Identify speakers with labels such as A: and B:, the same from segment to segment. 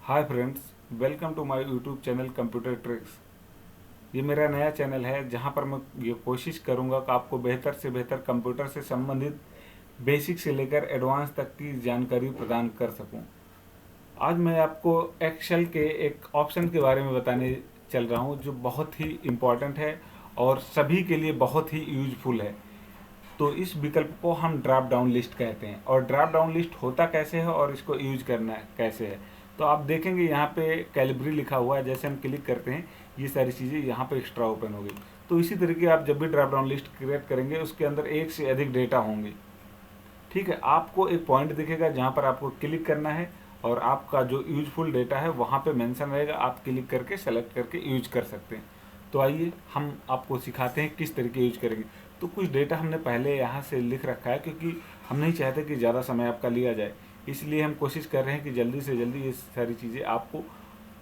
A: Hi friends, welcome to my YouTube channel computer tricks. ये मेरा नया चैनल है जहां पर मैं ये कोशिश करूंगा कि आपको बेहतर से बेहतर कंप्यूटर से संबंधित बेसिक से लेकर एडवांस तक की जानकारी प्रदान कर सकूं। आज मैं आपको एक्सेल के एक ऑप्शन के बारे में बताने चल रहा हूं जो बहुत ही इम्पोर्टेंट है और सभी के लिए बहुत ही यूजफुल है। तो इस विकल्प को हम ड्रॉप डाउन लिस्ट कहते हैं। और ड्रॉप डाउन लिस्ट होता कैसे है और इसको यूज करना कैसे है, तो आप देखेंगे यहाँ पे कैलिब्री लिखा हुआ है। जैसे हम क्लिक करते हैं ये सारी चीज़ें यहाँ पे एक्स्ट्रा ओपन हो गई। तो इसी तरीके आप जब भी ड्रॉप डाउन लिस्ट क्रिएट करेंगे उसके अंदर एक से अधिक डेटा होंगे। ठीक है, आपको एक पॉइंट दिखेगा जहाँ पर आपको क्लिक करना है और आपका जो यूजफुल डेटा है वहाँ पे मेंशन रहेगा। आप क्लिक करके सेलेक्ट करके यूज कर सकते हैं। तो आइए हम आपको सिखाते हैं किस तरीके यूज करेंगे। तो कुछ डेटा हमने पहले यहाँ से लिख रखा है क्योंकि हम नहीं चाहते कि ज़्यादा समय आपका लिया जाए, इसलिए हम कोशिश कर रहे हैं कि जल्दी से जल्दी ये सारी चीज़ें आपको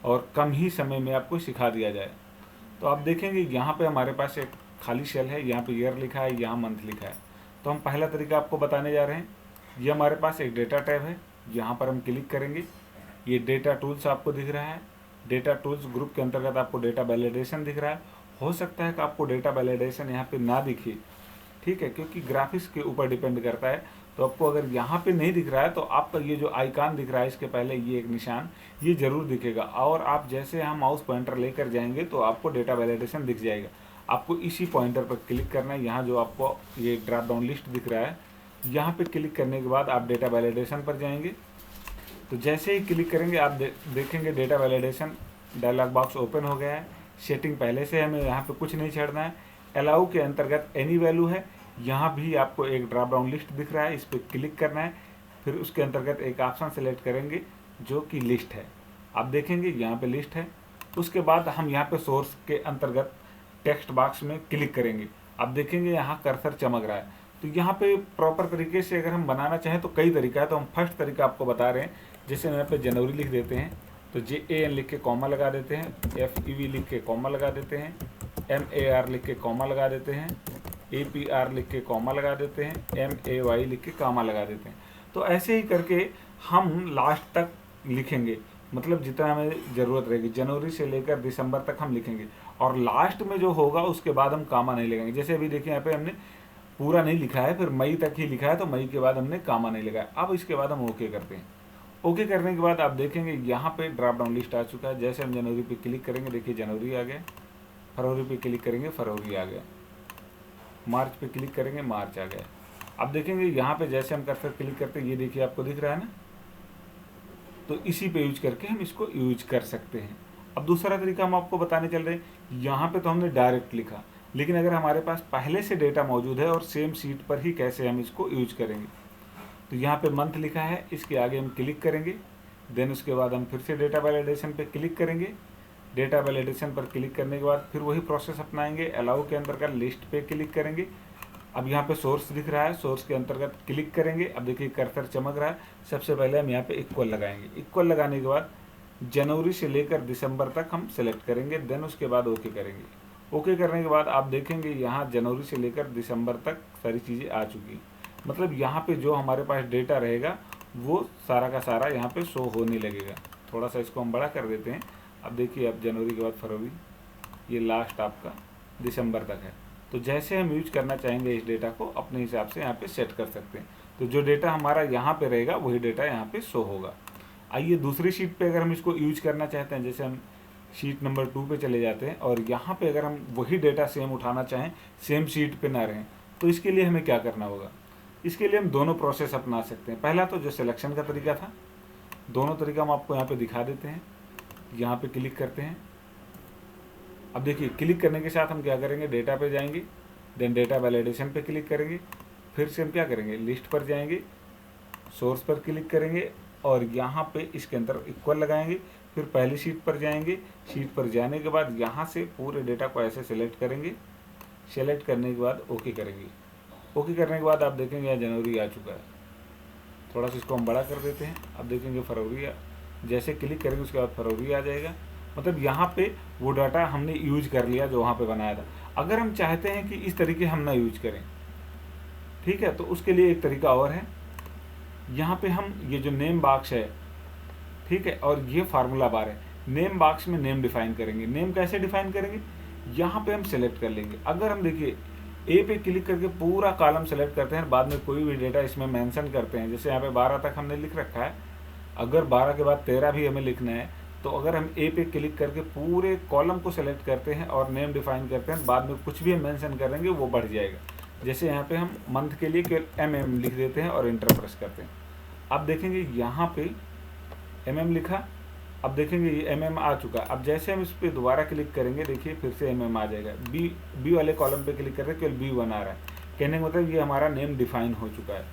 A: और कम ही समय में आपको सिखा दिया जाए। तो आप देखेंगे यहाँ पे हमारे पास एक खाली सेल है, यहाँ पे ईयर लिखा है, यहाँ मंथ लिखा है। तो हम पहला तरीका आपको बताने जा रहे हैं। ये हमारे पास एक डेटा टैब है, यहाँ पर हम क्लिक करेंगे। ये डेटा टूल्स आपको दिख रहा है। डेटा टूल्स ग्रुप के अंतर्गत आपको डेटा वैलिडेशन दिख रहा है। हो सकता है कि आपको डेटा वैलिडेशन यहाँ पे ना दिखे, ठीक है, क्योंकि ग्राफिक्स के ऊपर डिपेंड करता है। तो आपको अगर यहाँ पे नहीं दिख रहा है तो आपका ये जो आइकॉन दिख रहा है इसके पहले ये एक निशान ये जरूर दिखेगा। और आप जैसे हम माउस पॉइंटर लेकर जाएंगे तो आपको डेटा वैलिडेशन दिख जाएगा। आपको इसी पॉइंटर पर क्लिक करना है। यहाँ जो आपको ये ड्रॉप डाउन लिस्ट दिख रहा है, यहाँ पे क्लिक करने के बाद आप डेटा वैलिडेशन पर जाएंगे। तो जैसे ही क्लिक करेंगे आप देखेंगे data validation dialog box open हो गया है। सेटिंग पहले से हमें यहाँ पे कुछ नहीं छेड़ना है। अलाउ के अंतर्गत एनी वैल्यू है, यहाँ भी आपको एक ड्रॉप डाउन लिस्ट दिख रहा है, इस पर क्लिक करना है। फिर उसके अंतर्गत एक ऑप्शन सेलेक्ट करेंगे जो कि लिस्ट है। आप देखेंगे यहाँ पे लिस्ट है। उसके बाद हम यहाँ पे सोर्स के अंतर्गत टेक्स्ट बॉक्स में क्लिक करेंगे। आप देखेंगे यहाँ कर्सर चमक रहा है। तो यहाँ पे प्रॉपर तरीके से अगर हम बनाना चाहें तो कई तरीका है। तो हम फर्स्ट तरीका आपको बता रहे हैं। जैसे यहाँ पे जनवरी लिख देते हैं तो JAN लिख के कॉमा लगा देते हैं, FEV लिख के कॉमा लगा देते हैं, MAR लिख के कॉमा लगा देते हैं, APR लिख के कॉमा लगा देते हैं, MAY लिख के कॉमा लगा देते हैं। तो ऐसे ही करके हम लास्ट तक लिखेंगे, मतलब जितना हमें ज़रूरत रहेगी। जनवरी से लेकर दिसंबर तक हम लिखेंगे और लास्ट में जो होगा उसके बाद हम कामा नहीं लगाएंगे। जैसे अभी देखिए यहाँ पे हमने पूरा नहीं लिखा है, फिर मई तक ही लिखा है, तो मई के बाद हमने कामा नहीं लगाया। अब इसके बाद हम ओके करते हैं। ओके करने के बाद आप देखेंगे यहाँ पे ड्रॉप डाउन लिस्ट आ चुका है। जैसे हम जनवरी पे क्लिक करेंगे, देखिए जनवरी आ गया। फरवरी पे क्लिक करेंगे, फरवरी आ गया। मार्च पे क्लिक करेंगे, मार्च आ गया। अब देखेंगे यहाँ पे जैसे हम कर्सर क्लिक करते हैं, ये देखिए आपको दिख रहा है ना। तो इसी पे यूज करके हम इसको यूज कर सकते हैं। अब दूसरा तरीका हम आपको बताने चल रहे हैं। यहाँ पे तो हमने डायरेक्ट लिखा, लेकिन अगर हमारे पास पहले से डेटा मौजूद है और सेम सीट पर ही कैसे हम इसको यूज करेंगे। तो यहाँ पे मंथ लिखा है, इसके आगे हम क्लिक करेंगे। देन उसके बाद हम फिर से डेटा वैलिडेशन पे क्लिक करेंगे। डेटा वैलिडेशन पर क्लिक करने के बाद फिर वही प्रोसेस अपनाएंगे। अलाउ के अंतर्गत लिस्ट पे क्लिक करेंगे। अब यहाँ पे सोर्स दिख रहा है, सोर्स के अंतर्गत क्लिक करेंगे। अब देखिए कर्सर चमक रहा है। सबसे पहले हम यहाँ पे इक्वल लगाएंगे। इक्वल लगाने के बाद जनवरी से लेकर दिसंबर तक हम सेलेक्ट करेंगे। देन उसके बाद ओके करेंगे। ओके करने के बाद आप देखेंगे यहाँ जनवरी से लेकर दिसंबर तक सारी चीज़ें आ चुकी। मतलब यहाँ पे जो हमारे पास डेटा रहेगा वो सारा का सारा यहाँ पे शो होने लगेगा। थोड़ा सा इसको हम बड़ा कर देते हैं। अब देखिए, अब जनवरी के बाद फरवरी, ये लास्ट आपका दिसंबर तक है। तो जैसे हम यूज करना चाहेंगे इस डेटा को अपने हिसाब से यहाँ पे सेट कर सकते हैं। तो जो डेटा हमारा यहाँ पे रहेगा वही डेटा यहाँ पे शो होगा। आइए दूसरी शीट पे अगर हम इसको यूज करना चाहते हैं, जैसे हम शीट नंबर 2 पे चले जाते हैं और यहाँ पे अगर हम वही डेटा सेम उठाना चाहें, सेम शीट पे ना रहें, तो इसके लिए हमें क्या करना होगा। इसके लिए हम दोनों प्रोसेस अपना सकते हैं। पहला तो जो सिलेक्शन का तरीका था, दोनों तरीका हम आपको यहाँ पे दिखा देते हैं। यहाँ पे क्लिक करते हैं। अब देखिए क्लिक करने के साथ हम क्या करेंगे, डेटा पे जाएंगे। देन डेटा वैलिडेशन पे क्लिक करेंगे। फिर से हम क्या करेंगे, लिस्ट पर जाएंगे, सोर्स पर क्लिक करेंगे और यहाँ पे इसके अंदर इक्वल लगाएंगे। फिर पहली शीट पर जाएंगे। शीट पर जाने के बाद यहाँ से पूरे डेटा को ऐसे सेलेक्ट करेंगे। सेलेक्ट करने के बाद ओके करेंगे। ओके करने के बाद आप देखेंगे यहाँ जनवरी आ चुका है। थोड़ा सा इसको हम बड़ा कर देते हैं। अब देखेंगे फरवरी, जैसे क्लिक करेंगे उसके बाद फरवरी आ जाएगा। मतलब यहाँ पे वो डाटा हमने यूज कर लिया जो वहाँ पे बनाया था। अगर हम चाहते हैं कि इस तरीके हम ना यूज करें, ठीक है, तो उसके लिए एक तरीका और है। यहाँ पे हम ये जो नेम बॉक्स है ठीक है। और ये फार्मूला बार है। नेम बॉक्स में नेम डिफाइन करेंगे। नेम कैसे डिफाइन करेंगे, यहाँ पे हम सेलेक्ट कर लेंगे। अगर हम देखिए ए पे क्लिक करके पूरा कॉलम सेलेक्ट करते हैं, बाद में कोई भी डेटा इसमें मेंशन करते हैं, जैसे यहाँ पे 12 तक हमने लिख रखा है, अगर 12 के बाद 13 भी हमें लिखना है, तो अगर हम ए पे क्लिक करके पूरे कॉलम को सेलेक्ट करते हैं और नेम डिफाइन करते हैं, बाद में कुछ भी हम मेंशन करेंगे वो बढ़ जाएगा। जैसे यहाँ पे हम मंथ के लिए केवल MM लिख देते हैं और इंटर प्रेस करते हैं। अब देखेंगे यहाँ पे MM लिखा, अब देखेंगे ये MM आ चुका। अब जैसे हम इस पर दोबारा क्लिक करेंगे, देखिए फिर से MM आ जाएगा। बी वाले कॉलम पे क्लिक करके केवल B1 आ रहा है, कहने का मतलब ये हमारा नेम डिफाइन हो चुका है।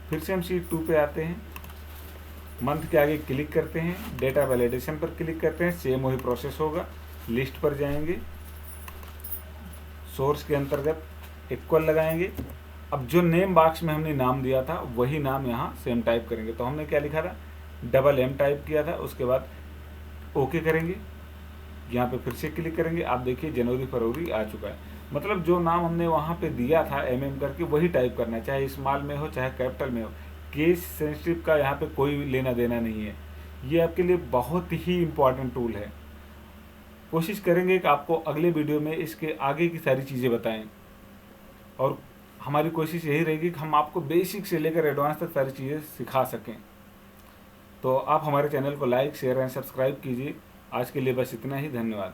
A: फिर से हम शीट 2 पे आते हैं, मंथ के आगे क्लिक करते हैं, डेटा वैलिडेशन पर क्लिक करते हैं, सेम वही प्रोसेस होगा। लिस्ट पर जाएंगे, सोर्स के अंतर्गत इक्वल लगाएंगे। अब जो नेम बॉक्स में हमने नाम दिया था वही नाम यहाँ सेम टाइप करेंगे। तो हमने क्या लिखा था, MM टाइप किया था, उसके बाद ओके करेंगे। यहाँ पे फिर से क्लिक करेंगे, आप देखिए जनवरी फरवरी आ चुका है। मतलब जो नाम हमने वहाँ पे दिया था MM करके वही टाइप करना है, चाहे स्मॉल में हो चाहे कैपिटल में हो। केस सेंसिटिव का यहाँ पे कोई लेना देना नहीं है। ये आपके लिए बहुत ही इम्पोर्टेंट टूल है। कोशिश करेंगे कि आपको अगले वीडियो में इसके आगे की सारी चीज़ें बताएं, और हमारी कोशिश यही रहेगी कि हम आपको बेसिक से लेकर एडवांस तक सारी चीज़ें सिखा सकें। तो आप हमारे चैनल को लाइक शेयर एंड सब्सक्राइब कीजिए। आज के लिए बस इतना ही, धन्यवाद।